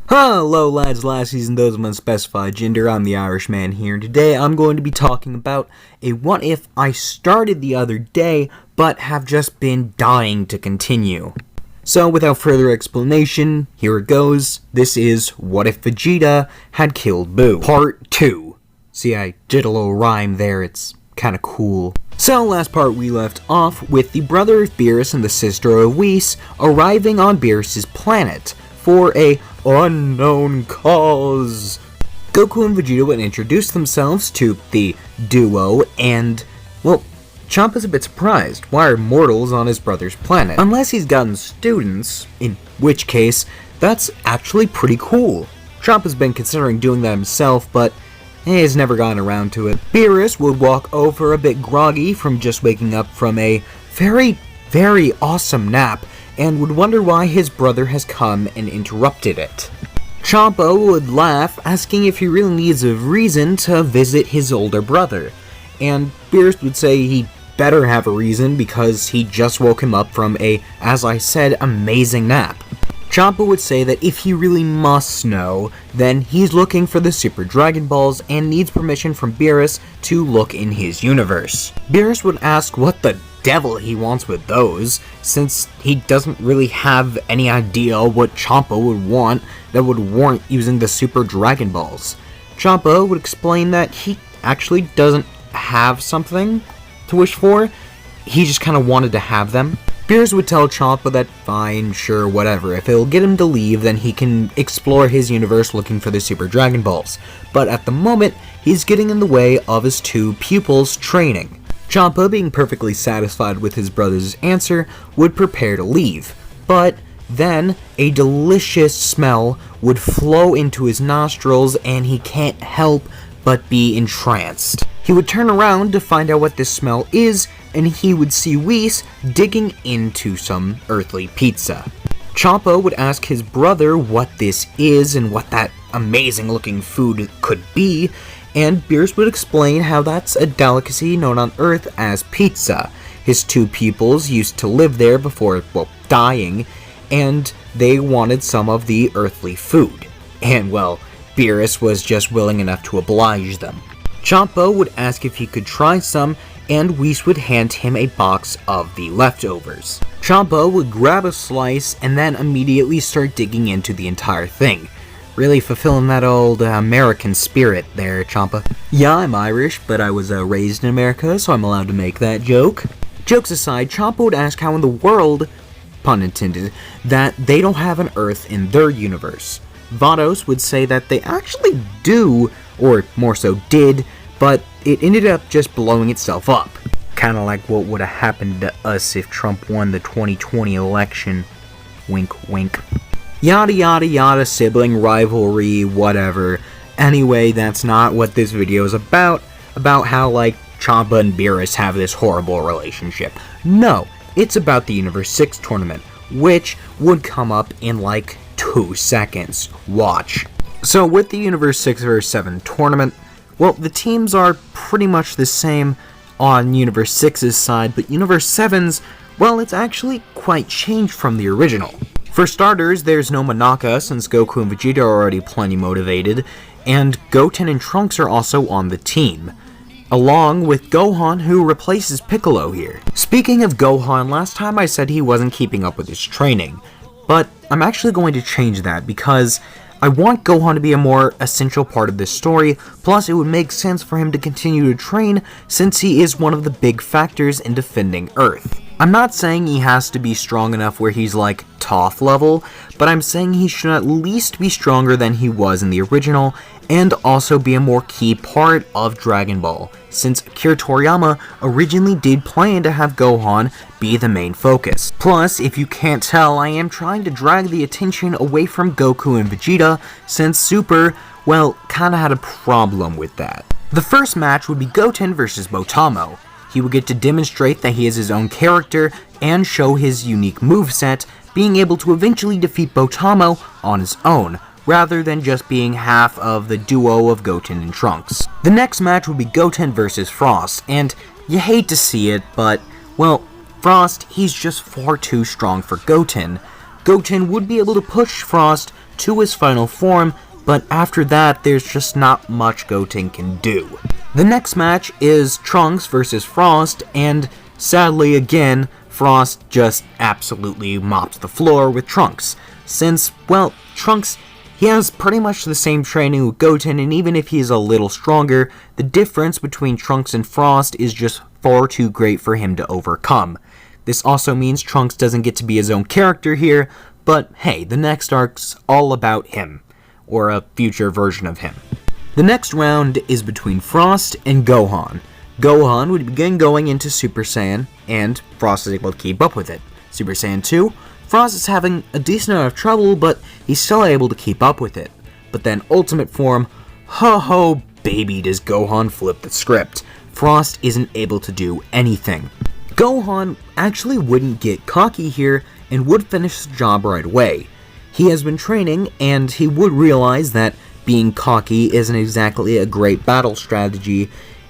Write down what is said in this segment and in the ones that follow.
Hello lads, lassies, and those of unspecified gender. I'm the Irishman here, and today I'm going to be talking about a what if I started the other day, but have just been dying to continue. So without further explanation, here it goes. This is What If Vegeta Had Killed Buu, Part 2. See, I did a little rhyme there, it's kinda cool. So last part we left off with the brother of Beerus and the sister of Whis arriving on Beerus' planet for a unknown cause. Goku and Vegeta would introduce themselves to the duo and, well, Champa's a bit surprised. Why are mortals on his brother's planet? Unless he's gotten students, in which case, that's actually pretty cool. Champa's been considering doing that himself, but he has never gotten around to it. Beerus would walk over a bit groggy from just waking up from a very, very awesome nap, and would wonder why his brother has come and interrupted it. Champa would laugh, asking if he really needs a reason to visit his older brother, and Beerus would say he better have a reason because he just woke him up from a, as I said, amazing nap. Champa would say that if he really must know, then he's looking for the Super Dragon Balls and needs permission from Beerus to look in his universe. Beerus would ask what the devil he wants with those, since he doesn't really have any idea what Champa would want that would warrant using the Super Dragon Balls. Champa would explain that he actually doesn't have something to wish for, he just kind of wanted to have them. Beerus would tell Champa that fine, sure, whatever, if it'll get him to leave, then he can explore his universe looking for the Super Dragon Balls, but at the moment, he's getting in the way of his two pupils' training. Champa, being perfectly satisfied with his brother's answer, would prepare to leave, but then a delicious smell would flow into his nostrils and he can't help but be entranced. He would turn around to find out what this smell is, and he would see Whis digging into some earthly pizza. Champa would ask his brother what this is and what that amazing looking food could be, and Beerus would explain how that's a delicacy known on Earth as pizza. His two pupils used to live there before, well, dying, and they wanted some of the earthly food. And, well, Beerus was just willing enough to oblige them. Champa would ask if he could try some, and Whis would hand him a box of the leftovers. Champa would grab a slice and then immediately start digging into the entire thing. Really fulfilling that old American spirit there, Champa. Yeah, I'm Irish, but I was raised in America, so I'm allowed to make that joke. Jokes aside, Champa would ask how in the world, pun intended, that they don't have an Earth in their universe. Vados would say that they actually do, or more so did, but it ended up just blowing itself up. Kinda like what would have happened to us if Trump won the 2020 election. Wink, wink. Yada yada yada, sibling rivalry, whatever. Anyway, that's not what this video is about how, like, Champa and Beerus have this horrible relationship. No, it's about the Universe 6 tournament, which would come up in, like, 2 seconds. Watch. So, with the Universe 6 vs 7 tournament, well, the teams are pretty much the same on Universe 6's side, but Universe 7's, well, it's actually quite changed from the original. For starters, there's no Monaka, since Goku and Vegeta are already plenty motivated, and Goten and Trunks are also on the team, along with Gohan, who replaces Piccolo here. Speaking of Gohan, last time I said he wasn't keeping up with his training, but I'm actually going to change that because I want Gohan to be a more essential part of this story, plus it would make sense for him to continue to train since he is one of the big factors in defending Earth. I'm not saying he has to be strong enough where he's like Toph level, but I'm saying he should at least be stronger than he was in the original, and also be a more key part of Dragon Ball, since Akira Toriyama originally did plan to have Gohan be the main focus. Plus, if you can't tell, I am trying to drag the attention away from Goku and Vegeta, since Super, well, kinda had a problem with that. The first match would be Goten versus Motomo. He would get to demonstrate that he is his own character and show his unique moveset, being able to eventually defeat Motomo on his own, rather than just being half of the duo of Goten and Trunks. The next match would be Goten versus Frost, and you hate to see it, but, well, Frost, he's just far too strong for Goten. Goten would be able to push Frost to his final form, but after that, there's just not much Goten can do. The next match is Trunks versus Frost, and sadly again, Frost just absolutely mops the floor with Trunks. Since, well, Trunks, he has pretty much the same training with Goten, and even if he's a little stronger, the difference between Trunks and Frost is just far too great for him to overcome. This also means Trunks doesn't get to be his own character here, but hey, the next arc's all about him, or a future version of him. The next round is between Frost and Gohan. Gohan would begin going into Super Saiyan, and Frost is able to keep up with it. Super Saiyan 2, Frost is having a decent amount of trouble, but he's still able to keep up with it. But then Ultimate Form, ho baby does Gohan flip the script. Frost isn't able to do anything. Gohan actually wouldn't get cocky here and would finish the job right away. He has been training, and he would realize that being cocky isn't exactly a great battle strategy,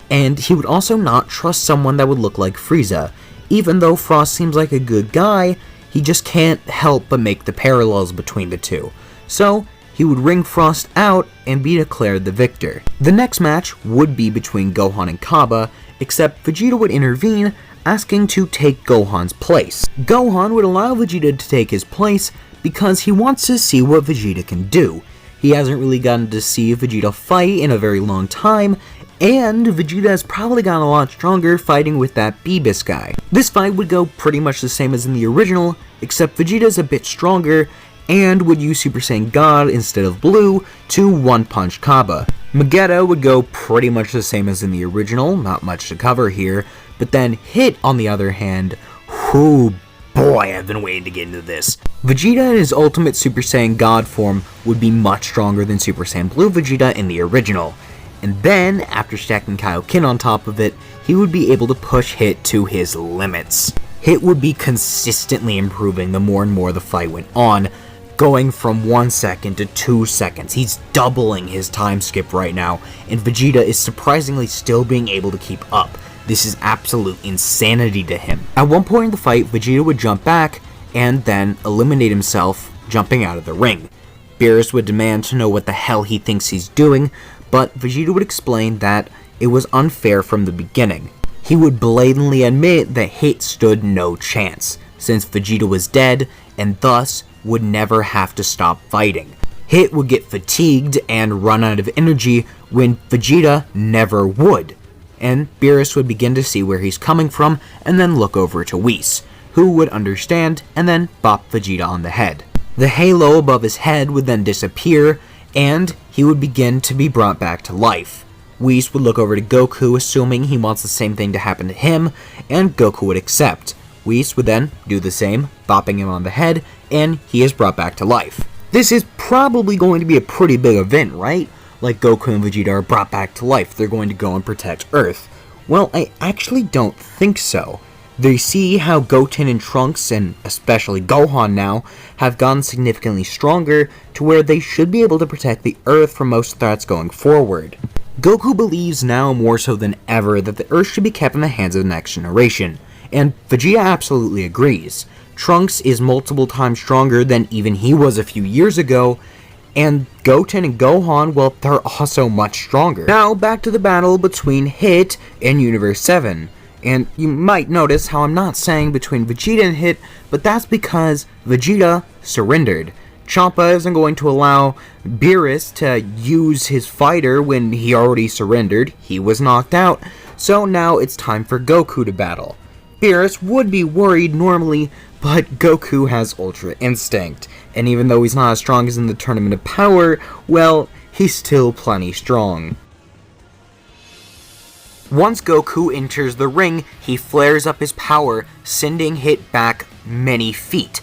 and he would also not trust someone that would look like Frieza. Even though Frost seems like a good guy, he just can't help but make the parallels between the two. So, he would ring Frost out and be declared the victor. The next match would be between Gohan and Kaaba, except Vegeta would intervene, asking to take Gohan's place. Gohan would allow Vegeta to take his place because he wants to see what Vegeta can do. He hasn't really gotten to see Vegeta fight in a very long time, and Vegeta has probably gotten a lot stronger fighting with that Beerus guy. This fight would go pretty much the same as in the original, except Vegeta's a bit stronger, and would use Super Saiyan God instead of Blue to one-punch Kaaba. Vegeta would go pretty much the same as in the original, not much to cover here, but then Hit, on the other hand, whoo boy, I've been waiting to get into this. Vegeta in his ultimate Super Saiyan God form would be much stronger than Super Saiyan Blue Vegeta in the original. And then, after stacking Kaioken on top of it, he would be able to push Hit to his limits. Hit would be consistently improving the more and more the fight went on, going from 1 second to 2 seconds. He's doubling his time skip right now, and Vegeta is surprisingly still being able to keep up. This is absolute insanity to him. At one point in the fight, Vegeta would jump back, and then eliminate himself, jumping out of the ring. Beerus would demand to know what the hell he thinks he's doing, but Vegeta would explain that it was unfair from the beginning. He would blatantly admit that Hit stood no chance, since Vegeta was dead, and thus would never have to stop fighting. Hit would get fatigued and run out of energy when Vegeta never would. And Beerus would begin to see where he's coming from and then look over to Whis, who would understand and then bop Vegeta on the head. The halo above his head would then disappear and he would begin to be brought back to life. Whis would look over to Goku, assuming he wants the same thing to happen to him, and Goku would accept. Whis would then do the same, bopping him on the head, and he is brought back to life. This is probably going to be a pretty big event, right? Like Goku and Vegeta are brought back to life, they're going to go and protect Earth. Well, I actually don't think so. They see how Goten and Trunks, and especially Gohan now, have gotten significantly stronger to where they should be able to protect the Earth from most threats going forward. Goku believes now more so than ever that the Earth should be kept in the hands of the next generation, and Vegeta absolutely agrees. Trunks is multiple times stronger than even he was a few years ago, and Goten and Gohan, well, they're also much stronger. Now, back to the battle between Hit and Universe 7. And you might notice how I'm not saying between Vegeta and Hit, but that's because Vegeta surrendered. Champa isn't going to allow Beerus to use his fighter when he already surrendered. He was knocked out, so now it's time for Goku to battle. Beerus would be worried normally, but Goku has Ultra Instinct, and even though he's not as strong as in the Tournament of Power, well, he's still plenty strong. Once Goku enters the ring, he flares up his power, sending Hit back many feet.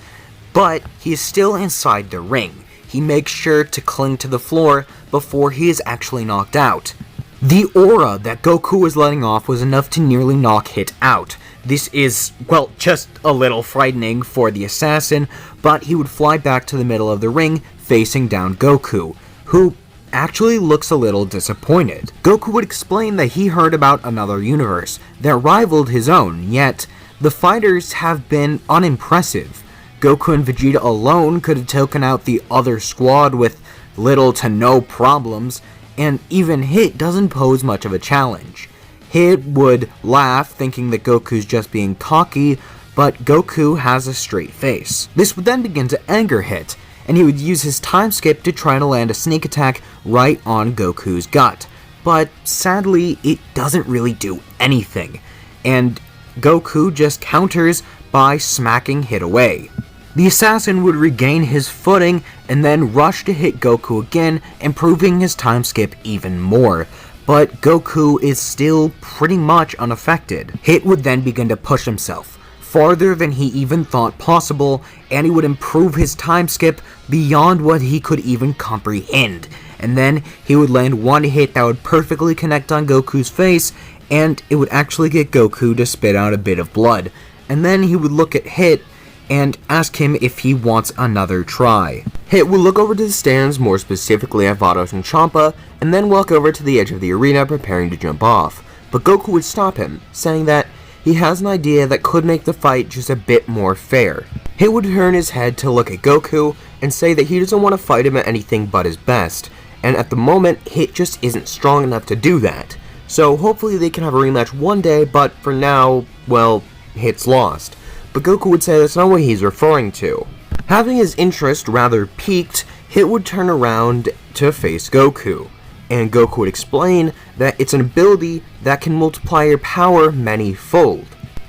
But he is still inside the ring. He makes sure to cling to the floor before he is actually knocked out. The aura that Goku was letting off was enough to nearly knock Hit out. This is, well, just a little frightening for the assassin, but he would fly back to the middle of the ring, facing down Goku, who actually looks a little disappointed. Goku would explain that he heard about another universe that rivaled his own, yet the fighters have been unimpressive. Goku and Vegeta alone could have taken out the other squad with little to no problems, and even Hit doesn't pose much of a challenge. Hit would laugh, thinking that Goku's just being cocky, but Goku has a straight face. This would then begin to anger Hit, and he would use his time skip to try to land a sneak attack right on Goku's gut. But sadly, it doesn't really do anything, and Goku just counters by smacking Hit away. The assassin would regain his footing and then rush to hit Goku again, improving his time skip even more. But Goku is still pretty much unaffected. Hit would then begin to push himself farther than he even thought possible, and he would improve his time skip beyond what he could even comprehend. And then he would land one hit that would perfectly connect on Goku's face, and it would actually get Goku to spit out a bit of blood. And then he would look at Hit and ask him if he wants another try. Hit would look over to the stands, more specifically at Vados and Champa, and then walk over to the edge of the arena preparing to jump off. But Goku would stop him, saying that he has an idea that could make the fight just a bit more fair. Hit would turn his head to look at Goku and say that he doesn't want to fight him at anything but his best, and at the moment, Hit just isn't strong enough to do that. So hopefully they can have a rematch one day, but for now, well, Hit's lost. But Goku would say that's not what he's referring to. Having his interest rather piqued, Hit would turn around to face Goku, and Goku would explain that it's an ability that can multiply your power many-fold.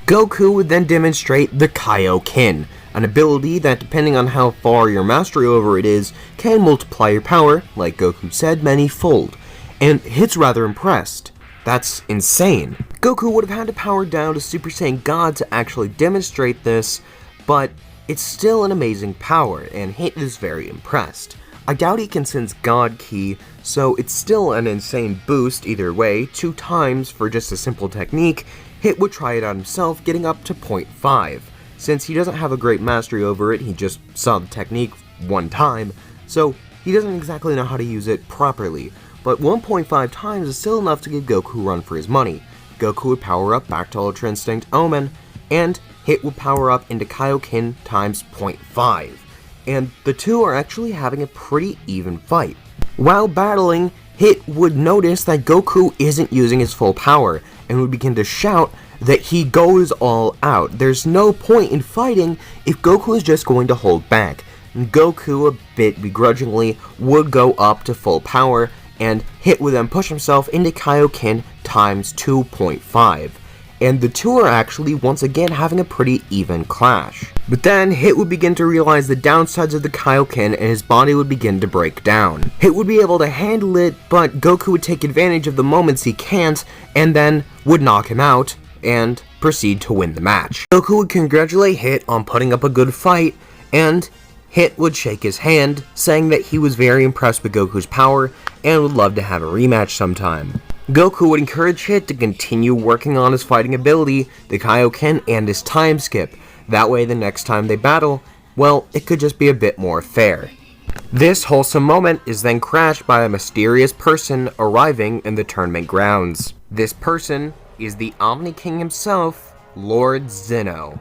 Goku would then demonstrate the Kaioken, an ability that, depending on how far your mastery over it is, can multiply your power, like Goku said, many-fold. And Hit's rather impressed. That's insane. Goku would have had to power down to Super Saiyan God to actually demonstrate this, but it's still an amazing power, and Hit is very impressed. I doubt he can sense God Ki, so it's still an insane boost either way. 2 times for just a simple technique. Hit would try it on himself, getting up to 0.5. Since he doesn't have a great mastery over it, he just saw the technique 1 time, so he doesn't exactly know how to use it properly. But 1.5 times is still enough to give Goku a run for his money. Goku would power up back to Ultra Instinct Omen, and Hit would power up into Kaioken times 0.5. And the two are actually having a pretty even fight. While battling, Hit would notice that Goku isn't using his full power, and would begin to shout that he goes all out. There's no point in fighting if Goku is just going to hold back. And Goku, a bit begrudgingly, would go up to full power, and Hit would then push himself into Kaioken times 2.5. And the two are actually once again having a pretty even clash. But then Hit would begin to realize the downsides of the Kaioken, and his body would begin to break down. Hit would be able to handle it, but Goku would take advantage of the moments he can't, and then would knock him out, and proceed to win the match. Goku would congratulate Hit on putting up a good fight, and Hit would shake his hand, saying that he was very impressed with Goku's power, and would love to have a rematch sometime. Goku would encourage Hit to continue working on his fighting ability, the Kaioken, and his time skip. That way the next time they battle, well, it could just be a bit more fair. This wholesome moment is then crashed by a mysterious person arriving in the tournament grounds. This person is the Omni King himself, Lord Zeno.